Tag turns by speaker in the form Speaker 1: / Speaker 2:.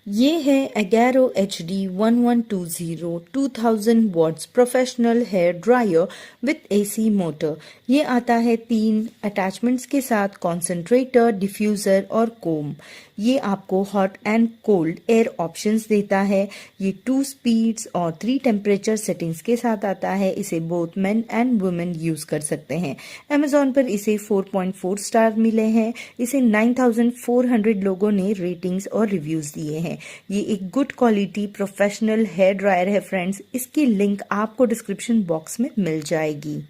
Speaker 1: ये है Agaro HD 1120 2000 watts professional hair dryer with AC motor. ये आता है 3 अटैचमेंट्स के साथ, कॉन्सेंट्रेटर, डिफ्यूज़र और कोम। ये आपको hot and cold air options देता है। ये 2 स्पीड्स और 3 टेम्परेचर सेटिंग्स के साथ आता है। इसे both men and women use कर सकते हैं। अमेजॉन पर इसे 4.4 स्टार मिले हैं। इसे 9400 लोगों ने रेटिंग्स और रिव्यूज़ दिए हैं। ये एक good quality professional hair dryer है फ्रेंड्स। इसकी लिंक आपको डिस्क्रिप्शन बॉक्स में मिल जाएगी।